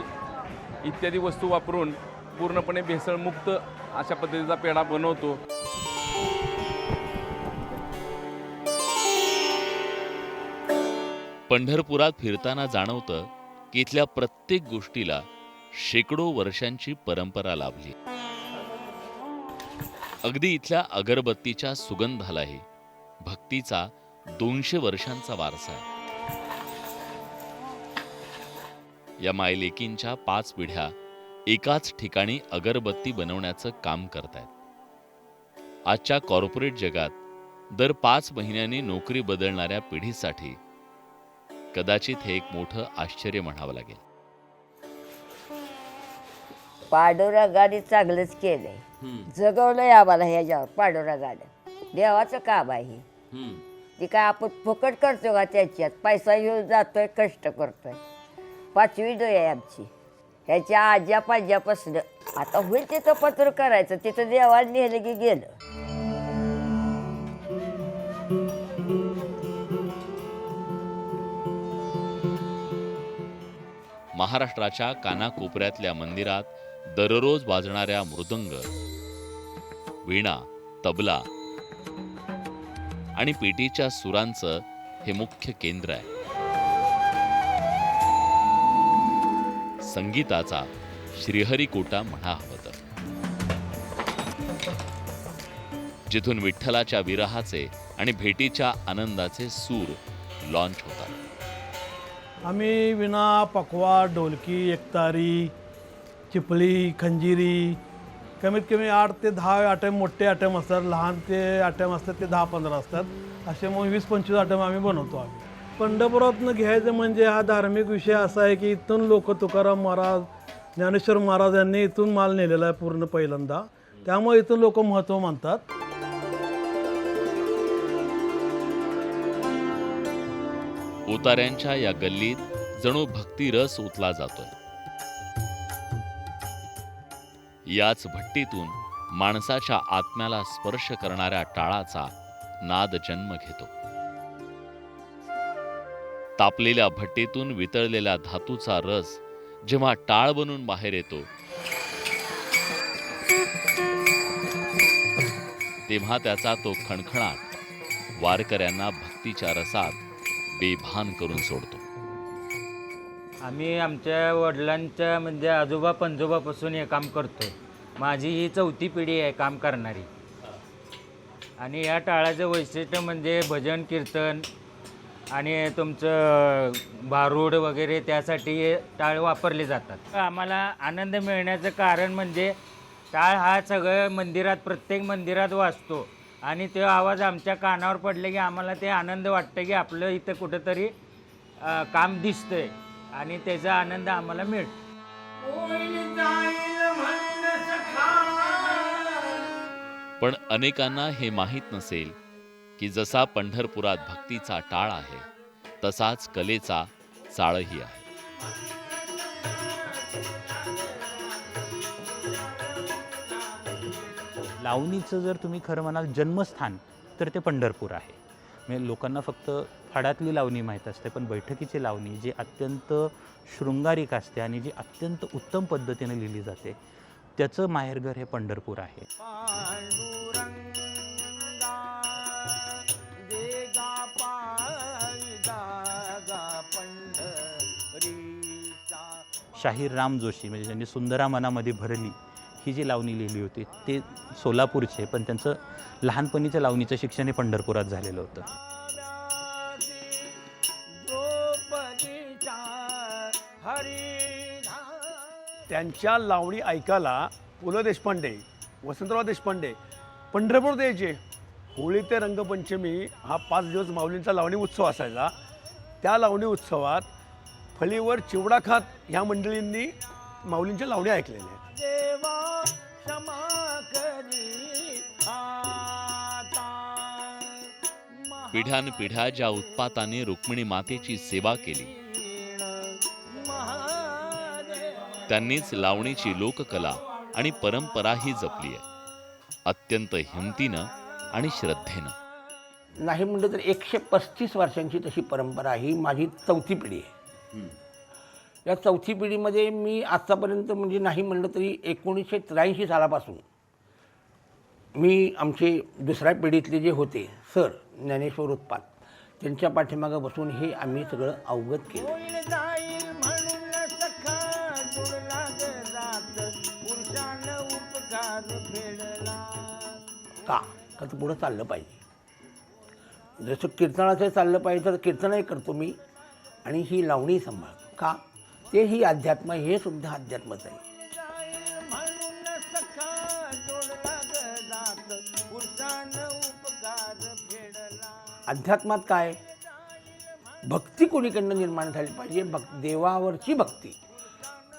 इत्यादी वस्तू वापरून पूर्णपणे भेसळमुक्त अशा पद्धतीचा पेढा बनवतो. पंढरपुरात फिरताना जाणवतं की इथल्या प्रत्येक गोष्टीला शेकडो वर्षांची परंपरा लाभली. अगदी इथल्या अगरबत्तीच्या सुगंधालाही भक्तीचा 200 वर्षांचा वारसा आहे. या मायलेकींच्या 5 पिढ्या एकाच ठिकाणी अगरबत्ती बनवण्याचं काम करतायत. आजच्या कॉर्पोरेट जगात दर 5 महिन्यांनी नोकरी बदलणाऱ्या पिढीसाठी कदाचित हे एक मोठं आश्चर्य म्हणावं लागेल. पांडुरंगाने चांगलंच केलंय, जगवलंय आम्हाला ह्याच्यावर. पांडुरंगाने देवाचं काम आहे. ती काय आपण फुकट करतो का? त्याच्यात पैसा घेऊन जातोय, कष्ट करतोय. 5वी डोळी आहे आमची. ह्याच्या आज्या पाज्यापासून आता होईल तिथं पत्र करायचं, तिथं देवाला लिहिलं की गेलं. महाराष्ट्राच्या कानाकोपऱ्यातल्या मंदिरात दररोज वाजणाऱ्या मृदंग, वीणा, तबला आणि पेटीच्या सुरांचं हे मुख्य केंद्र आहे. संगीताचा श्रीहरिकोटा म्हणा हवं तर. जिथून विठ्ठलाच्या विरहाचे आणि भेटीच्या आनंदाचे सूर लॉन्च होतात। आम्ही विणा, पखवाज, ढोलकी, एकतारी, चिपळी, खंजिरी कमीत कमी 8 ते 10 आयटम मोठे आयटम असतात, लहान ते आयटम असतात ते 10-15 असतात, असे मग 20-25 आयटम आम्ही बनवतो। आम्ही पंढरपुरातनं घ्यायचं म्हणजे हा धार्मिक विषय असा आहे की इथून लोक तुकाराम महाराज, ज्ञानेश्वर महाराज यांनी इथून माल नेलेला आहे पूर्ण पहिल्यांदा, त्यामुळे इथून लोक महत्त्व मानतात। उतार्यांच्या या गल्लीत जणू भक्ती रस ओतला जातोय। याच भट्टीतून माणसाच्या आत्म्याला स्पर्श करणाऱ्या टाळाचा नाद जन्म घेतो। तापलेल्या भट्टीतून वितळलेल्या धातूचा रस जेव्हा टाळ बनून बाहेर येतो तेव्हा त्याचा तो खणखणाट वारकऱ्यांना भक्तीच्या रसात बेभान करून सोडतो। आम्ही आमच्या वडिलांच्या म्हणजे आजोबा पणजोबापासून हे काम करतोय। माझी ही 4थी पिढी आहे काम करणारी। आणि या टाळाचं वैशिष्ट्य म्हणजे भजन कीर्तन आणि तुमचं भारूड वगैरे त्यासाठी हे टाळ वापरले जातात। आम्हाला आनंद मिळण्याचं कारण म्हणजे टाळ हा सगळं मंदिरात प्रत्येक मंदिरात वाजतो आणि तो आवाज आमच्या कानावर पडले की आम्हाला ते आनंद वाटतं की आपलं इथं कुठंतरी काम दिसतंय आणि त्याचा आनंद आम्हाला मिळतो। पण अनेकांना हे माहीत नसेल की जसा पंढरपुरात भक्तीचा टाळ आहे तसाच कलेचा चाळही आहे। लावणीचं जर तुम्ही खरं म्हणाल जन्मस्थान तर ते पंढरपूर आहे। म्हणजे लोकांना फक्त फडातली लावणी माहीत असते, पण बैठकीची लावणी जी अत्यंत शृंगारिक असते आणि जी अत्यंत उत्तम पद्धतीने लिहिली जाते त्याचं माहेरघर हे पंढरपूर आहे। शाहीर राम जोशी म्हणजे ज्यांनी सुंदरा मनामध्ये भरली ही जी लावणी लिहिली होती ते सोलापूरचे, पण त्यांचं लहानपणीचं लावणीचं शिक्षण हे पंढरपुरात झालेलं होतं। त्यांच्या लावणी ऐकायला पु ल देशपांडे, वसंतराव देशपांडे पंढरपूर यायचे। होळी ते रंगपंचमी हा 5 दिवस माऊलींचा लावणी उत्सव असायचा। त्या लावणी उत्सवात फळीवर चिवडा खात ह्या मंडळींनी माऊलींच्या लावणी ऐकलेल्या आहेत। पिढ्यानपिढ्या ज्या उत्पाताने रुक्मिणी मातेची सेवा केली त्यांनीच लावणीची लोककला आणि परंपराही जपली आहे, अत्यंत हिमतीनं आणि श्रद्धेनं। नाही म्हणलं तर 135 वर्षांची तशी परंपरा ही माझी 4थी पिढी आहे। या 4थी पिढीमध्ये मी आत्तापर्यंत म्हणजे नाही म्हणलं तरी 1983 सालापासून मी आमचे दुसऱ्या पिढीतले जे होते सर ज्ञानेश्वर उत्पात त्यांच्या पाठीमागं बसून हे आम्ही सगळं अवगत केलं। का तर पुढं चाललं पाहिजे, जसं कीर्तनाचं चाललं पाहिजे तर कीर्तनही करतो मी आणि ही लावणी सांभाळतो। का ते ही अध्यात्म, हे सुद्धा अध्यात्मच आहे। अध्यात्मात काय भक्ती कोणीकडनं निर्माण झाली पाहिजे, देवावरची भक्ती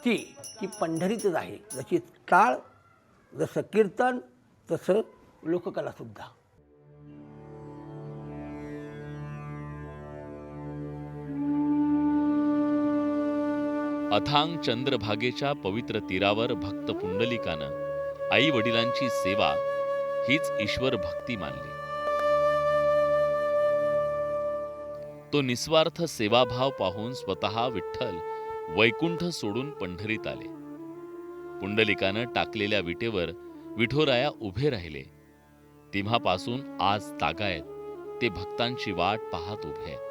ती की पंढरीतच आहे। जशी टाळ, जसं कीर्तन, तसं लोककला सुद्धा। अथांग चंद्रभागेच्या पवित्र तीरावर भक्त पुंडलिकानं आई वडिलांची सेवा हीच ईश्वर भक्ती मानली। तो निस्वार्थ सेवाभाव पाहून स्वतः विठ्ठल वैकुंठ सोडून पंढरीत आले। पुंडलिकानं टाकलेल्या विटेवर विठोराया उभे राहिले, तेव्हापासून आज तागायत ते भक्तांची वाट पाहत उभे आहेत।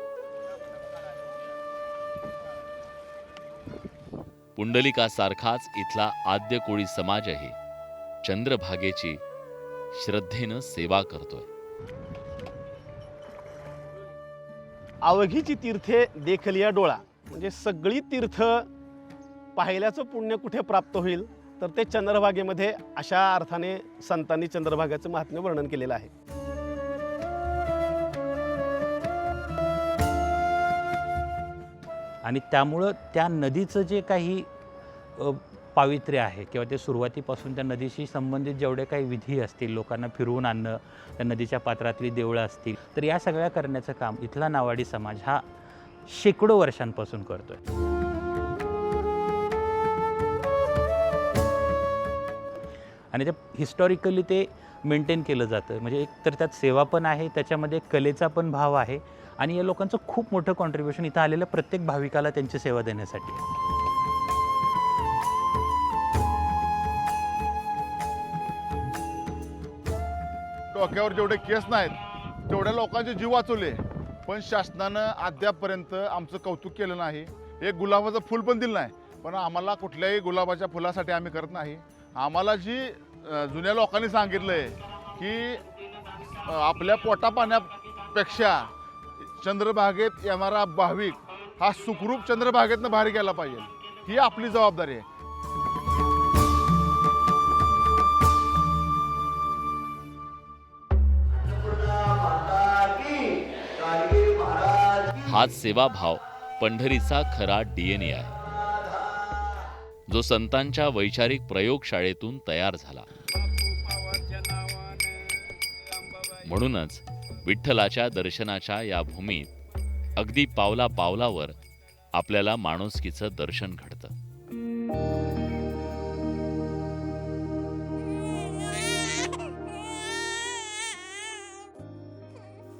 पुंडलिकासारखाच इथला आद्य कोळी समाजही चंद्रभागेची श्रद्धेनं सेवा करतोय. अवघीची तीर्थे देखलिया डोळा, म्हणजे सगळी तीर्थ पाहिल्याचं पुण्य कुठे प्राप्त होईल तर ते चंद्रभागेमध्ये, अशा अर्थाने संतांनी चंद्रभागेचं महात्म्य वर्णन केलेलं आहे. आणि त्यामुळं त्या नदीचं जे काही पावित्र्य आहे किंवा ते सुरुवातीपासून त्या नदीशी संबंधित जेवढे काही विधी असतील, लोकांना फिरवून आणणं, त्या नदीच्या पात्रातली देवळं असतील, तर या सगळ्या करण्याचं काम इथला नावाडी समाज हा शेकडो वर्षांपासून करतोय. आणि ते हिस्टॉरिकली ते मेंटेन केलं जातं. म्हणजे एक तर त्यात सेवा पण आहे, त्याच्यामध्ये कलेचा पण भाव आहे आणि या लोकांचं खूप मोठं कॉन्ट्रीब्युशन इथं आलेल्या प्रत्येक भाविकाला त्यांची सेवा देण्यासाठी आहे. डोक्यावर जेवढे केस नाहीत तेवढ्या लोकांचे जीव वाचवले, पण शासनानं अद्यापपर्यंत आमचं कौतुक केलं नाही. एक गुलाबाचं फुल पण दिलं नाही. पण आम्हाला कुठल्याही गुलाबाच्या फुलासाठी आम्ही करत नाही. आम्हाला जी जुन्या लोकांनी सांगितलंय की आपल्या पोटापाण्यापेक्षा चंद्रभागेत येणारा भाविक हा सुखरूप चंद्रभागेतनं बाहेर गेला पाहिजे, ही आपली जबाबदारी आहे. हाच सेवाभाव पंढरीचा खरा DNA आहे, जो संतांच्या वैचारिक प्रयोगशाळेतून तयार झाला. म्हणूनच विठ्ठलाच्या दर्शनाच्या या भूमीत अगदी पावला पावलावर आपल्याला माणुसकीचं दर्शन घडतं.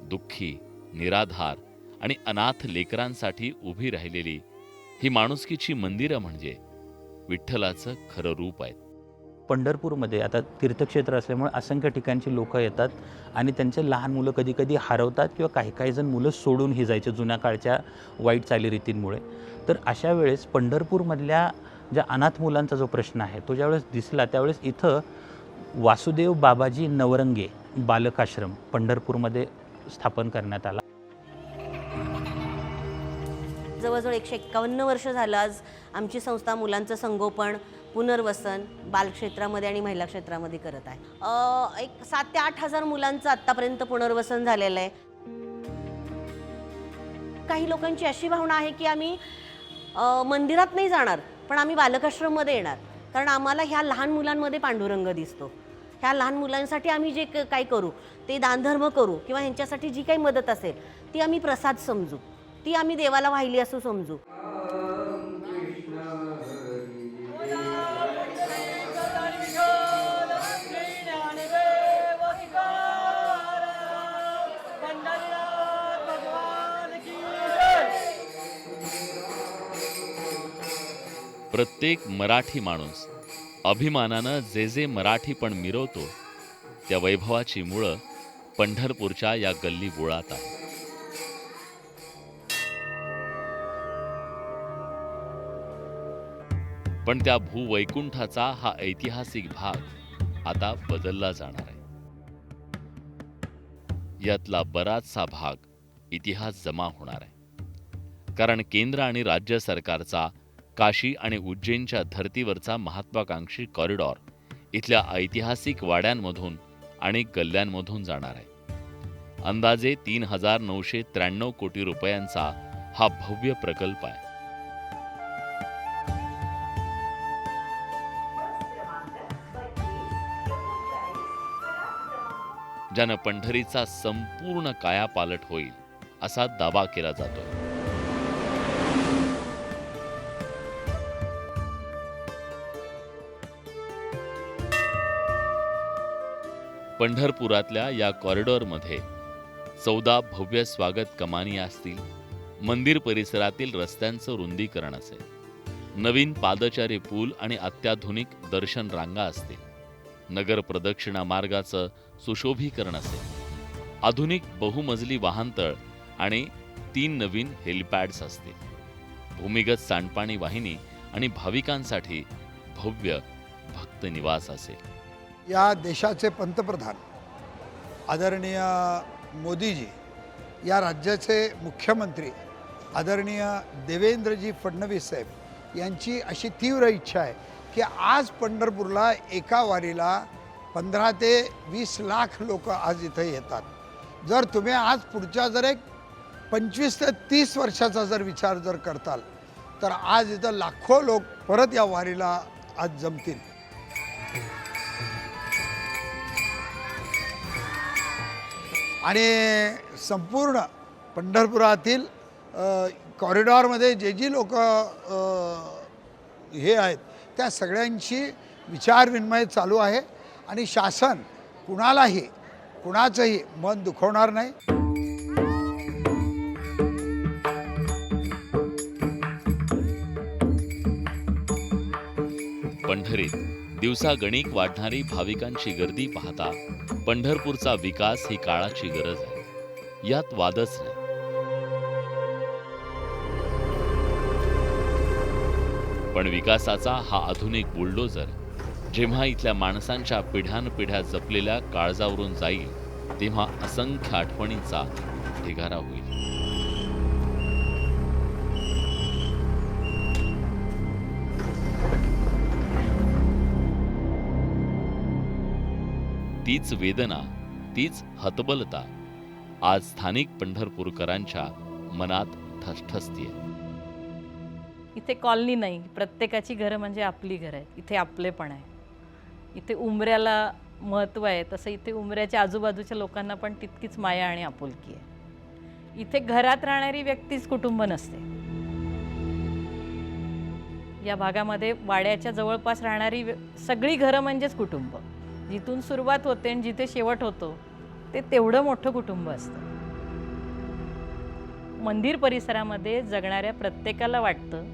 दुःखी, निराधार आणि अनाथ लेकरांसाठी उभी राहिलेली ही माणुसकीची मंदिरं म्हणजे विठ्ठलाचं खरं रूप आहेत. पंढरपूरमध्ये आता तीर्थक्षेत्र असल्यामुळे असंख्य ठिकाणची लोक येतात आणि त्यांचे लहान मुलं कधी कधी हरवतात किंवा काही काही जण मुलं सोडूनही जायचे जुन्या काळच्या वाईट चालीरीतींमुळे. तर अशा वेळेस पंढरपूरमधल्या ज्या अनाथ मुलांचा जो प्रश्न आहे तो ज्यावेळेस दिसला त्यावेळेस इथं वासुदेव बाबाजी नवरंगे बालकाश्रम पंढरपूरमध्ये स्थापन करण्यात आला. जवळजवळ 151 वर्ष झालं आज आमची संस्था मुलांचं संगोपन, पुनर्वसन बालक्षेत्रामध्ये आणि महिला क्षेत्रामध्ये करत आहे. एक 7,000 ते 8,000 मुलांचं आत्तापर्यंत पुनर्वसन झालेलं आहे. काही लोकांची अशी भावना आहे की आम्ही मंदिरात नाही जाणार पण आम्ही बालकाश्रममध्ये येणार, कारण आम्हाला ह्या लहान मुलांमध्ये पांडुरंग दिसतो. ह्या लहान मुलांसाठी आम्ही जे काही करू ते दानधर्म करू किंवा ह्यांच्यासाठी जी काही मदत असेल ती आम्ही प्रसाद समजू, ती आम्ही देवाला वाहिली असं समजू. प्रत्येक मराठी माणूस अभिमानानं जे जे मराठीपण मिरवतो त्या वैभवाची मुळं पंढरपूरच्या या गल्ली बोळात आहे. पण त्या भूवैकुंठाचा हा ऐतिहासिक भाग आता बदलला जाणार आहे. यातला बराचसा भाग इतिहास जमा होणार आहे, कारण केंद्र आणि राज्य सरकारचा काशी आणि उज्जैनच्या धर्तीवरचा महत्वाकांक्षी कॉरिडॉर इथल्या ऐतिहासिक वाड्यांमधून आणि गल्ल्यांमधून जाणार आहे. अंदाजे 3,993 कोटी रुपयांचा हा भव्य प्रकल्प आहे. ज्यानं पंढरीचा संपूर्ण कायापालट होईल असा दावा केला जातो. पंढरपुरातल्या या कॉरिडॉरमध्ये 14 भव्य स्वागत कमानी असतील, मंदिर परिसरातील रस्त्यांचं रुंदीकरण असेल, नवीन पादचारी पूल आणि अत्याधुनिक दर्शन रांगा असतील, नगर प्रदक्षिणा मार्गाचं सुशोभीकरण असेल, आधुनिक बहुमजली वाहनतळ आणि 3 नवीन हेलिपॅड्स असतील, भूमिगत सांडपाणी वाहिनी आणि भाविकांसाठी भव्य भक्त निवास असेल. या देशाचे पंतप्रधान आदरणीय मोदीजी, या राज्याचे मुख्यमंत्री आदरणीय देवेंद्रजी फडणवीस साहेब यांची अशी तीव्र इच्छा आहे की आज पंढरपूरला एका वारीला 15 ते 20 लाख लोक आज इथे येतात. जर तुम्ही आज पुढच्या जर एक 25 ते 30 वर्षाचा जर विचार जर करताल तर आज इथं लाखो लोक परत या वारीला आज जमतील. आणि संपूर्ण पंढरपुरातील कॉरिडॉरमध्ये जे लोक हे आहेत त्या सगळ्यांची विचारविनिमय चालू आहे आणि शासन कुणाचंही मन दुखवणार नाही. पंढरीत दिवसागणिक वाढणारी भाविकांची गर्दी पाहता पंढरपूरचा विकास ही काळाची गरज आहे, यात वादच नाही. पण विकासाचा हा आधुनिक बुलडोझर जेव्हा इथल्या माणसांच्या पिढ्यानपिढ्या जपलेल्या काळजावरून जाईल तेव्हा असंख्य आठवणींचा ढिगारा होईल. तीच वेदना, तीच हतबलता आज स्थानिक पंढरपूरकरांच्या मनात ठसठसतीये. इथे कॉलनी नाही, प्रत्येकाची घरं म्हणजे आपली घरं आहेत. इथे आपलेपण आहे. इथे उंबऱ्याला महत्त्व आहे, तसं इथे उंबऱ्याच्या आजूबाजूच्या लोकांना पण तितकीच माया आणि आपुलकी आहे. इथे घरात राहणारी व्यक्तीच कुटुंब नसते. या भागामध्ये वाड्याच्या जवळपास राहणारी सगळी घरं म्हणजेच कुटुंब. जिथून सुरुवात होते आणि जिथे शेवट होतो ते तेवढं मोठं कुटुंब असतं. मंदिर परिसरामध्ये जगणाऱ्या प्रत्येकाला वाटतं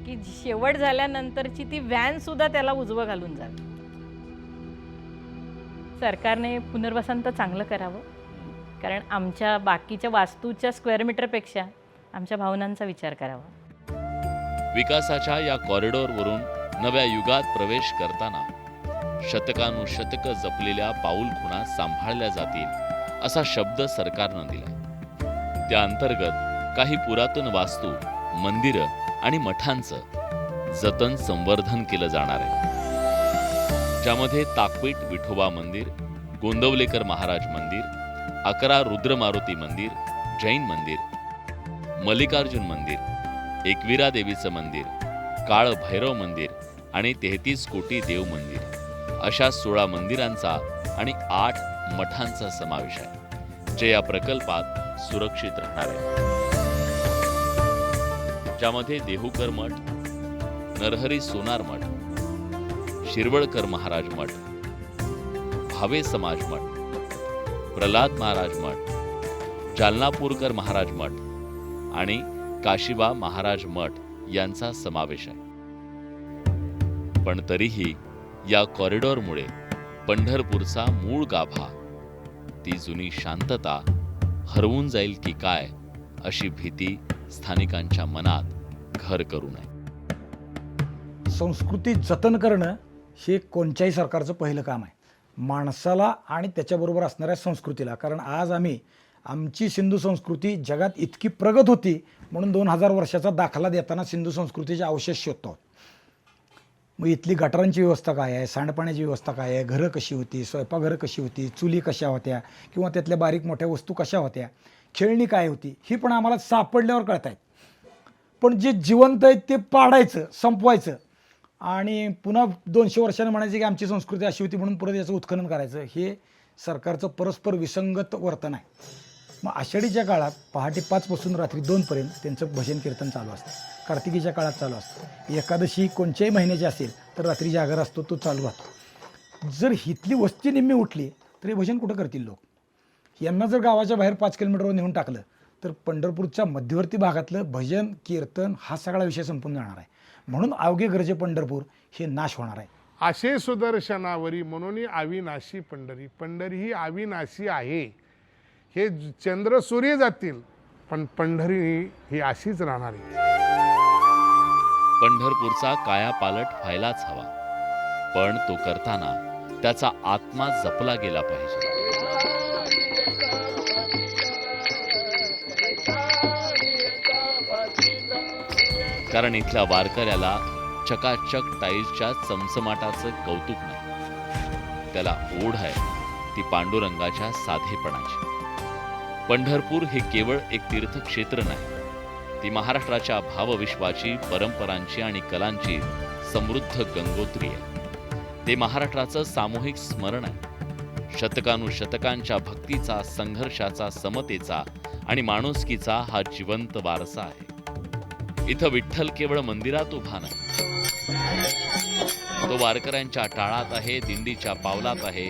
की शेवट झाल्यानंतरची ती व्हॅनसुद्धा त्याला उजवं घालून जाते. सरकारने पुनर्वसन तर चांगलं करावं, कारण आमच्या बाकीच्या वास्तूच्या स्क्वेअर मीटरपेक्षा आमच्या भावनांचा विचार करावा. विकासाच्या या कॉरिडॉरवरून नव्या युगात प्रवेश करताना शतकानुशतकं जपलेल्या पाऊलखुणा सांभाळल्या जातील असा शब्द सरकारनं दिलाय. त्या अंतर्गत काही पुरातन वास्तू, मंदिरं आणि मठांचं जतन संवर्धन केलं जाणार आहे, ज्यामध्ये ताकपीठ विठोबा मंदिर, गोंदवलेकर महाराज मंदिर, 11 रुद्रमारुती मंदिर, जैन मंदिर, मल्लिकार्जुन मंदिर, एकविरा देवीचं मंदिर, काळ भैरव मंदिर आणि 33 कोटी देव मंदिर अशा 16 मंदिरांचा आणि 8 मठांचा समावेश आहे, जे या प्रकल्पात सुरक्षित राहणार आहे. ज्यामध्ये देहूकर मठ, नरहरी सोनार मठ, शिरवळकर महाराज मठ, भावे समाज मठ, प्रल्हाद महाराज मठ, जालनापूरकर महाराज मठ आणि काशिबा महाराज मठ यांचा समावेश आहे. पण तरीही या कॉरिडॉरमुळे पंढरपूरचा मूळ गाभा, ती जुनी शांतता हरवून जाईल की काय अशी भीती स्थानिकांच्या मनात घर करू नये. संस्कृती जतन करणं हे कोणत्याही सरकारचं पहिलं काम आहे, माणसाला आणि त्याच्याबरोबर असणाऱ्या संस्कृतीला. कारण आज आमची सिंधू संस्कृती जगात इतकी प्रगत होती म्हणून 2000 वर्षाचा दाखला देताना सिंधू संस्कृतीचे अवशेष शोधतो. मग इथली गटारांची व्यवस्था काय आहे, सांडपाण्याची व्यवस्था काय आहे, घरं कशी होती, स्वयंपाकघरं कशी होती, चुली कशा होत्या किंवा त्यातल्या बारीक मोठ्या वस्तू कशा होत्या, खेळणी काय होती, ही पण आम्हाला सापडल्यावर कळत आहेत. पण जे जिवंत आहेत ते पाडायचं, संपवायचं आणि पुन्हा 200 वर्षांनी म्हणायचं की आमची संस्कृती अशी होती म्हणून परत याचं उत्खनन करायचं, हे सरकारचं परस्पर विसंगत वर्तन आहे. मग आषाढीच्या काळात पहाटे 5 पासून रात्री 2 पर्यंत त्यांचं भजन कीर्तन चालू असतं. कार्तिकीच्या काळात चालू असतं. एकादशी कोणत्याही महिन्याची असेल तर रात्री जागर असतो, तो चालू राहतो. जर हितली वस्ती निम्मी उठली तर हे भजन कुठं करतील लोक? यांना जर गावाच्या बाहेर 5 किलोमीटरवर नेऊन टाकलं तर पंढरपूरच्या मध्यवर्ती भागातलं भजन कीर्तन हा सगळा विषय संपून जाणार आहे. म्हणून अवघे गरजे पंढरपूर हे नाश होणार आहे. असे सुदर्शनावरी म्हणून अविनाशी पंढरी, पंढरी ही अविनाशी आहे. हे चंद्र सूर्य जातील पण पंढरी ही अशीच राहणार आहे. पंढरपूरचा कायापालट व्हायलाच हवा, पण तो करताना त्याचा आत्मा जपला गेला पाहिजे. कारण इथल्या वारकऱ्याला चकाचक टाईल्सच्या चमचमाटाचं कौतुक नाही, त्याला ओढ आहे ती पांडुरंगाच्या साधेपणाची. पंढरपूर हे केवळ एक तीर्थक्षेत्र नाही, ती महाराष्ट्राच्या भावविश्वाची, परंपरांची आणि कलांची समृद्ध गंगोत्री आहे. ते महाराष्ट्राचं सामूहिक स्मरण आहे. शतकानुशतकांच्या भक्तीचा, संघर्षाचा, समतेचा आणि माणुसकीचा हा जिवंत वारसा आहे. इथं विठ्ठल केवळ मंदिरात उभा नाही, तो वारकऱ्यांच्या टाळात आहे, दिंडीच्या पावलात आहे,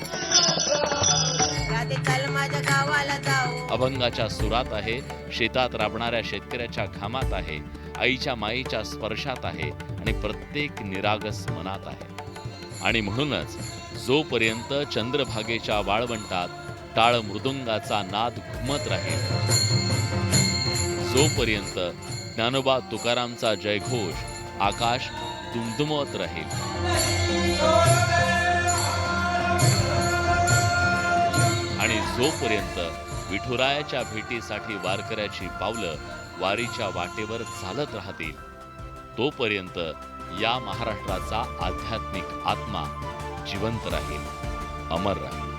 अभंगाच्या सुरात आहे, शेतात राबणाऱ्या शेतकऱ्याच्या घामात आहे, आईच्या माईच्या स्पर्शात आहे आणि प्रत्येक निरागस मनात आहे. आणि म्हणूनच जोपर्यंत चंद्रभागेच्या वाळवंटात टाळ मृदुंगाचा नाद घुमत राहील, जोपर्यंत ज्ञानोबा तुकारामचा जयघोष आकाश दुमदुमत राहील, आणि जोपर्यंत विठुरायाच्या भेटीसाठी वारकऱ्याची पावलं वारीच्या वाटेवर चालत राहतील, तोपर्यंत या महाराष्ट्राचा आध्यात्मिक आत्मा जिवंत राहील, अमर राहील.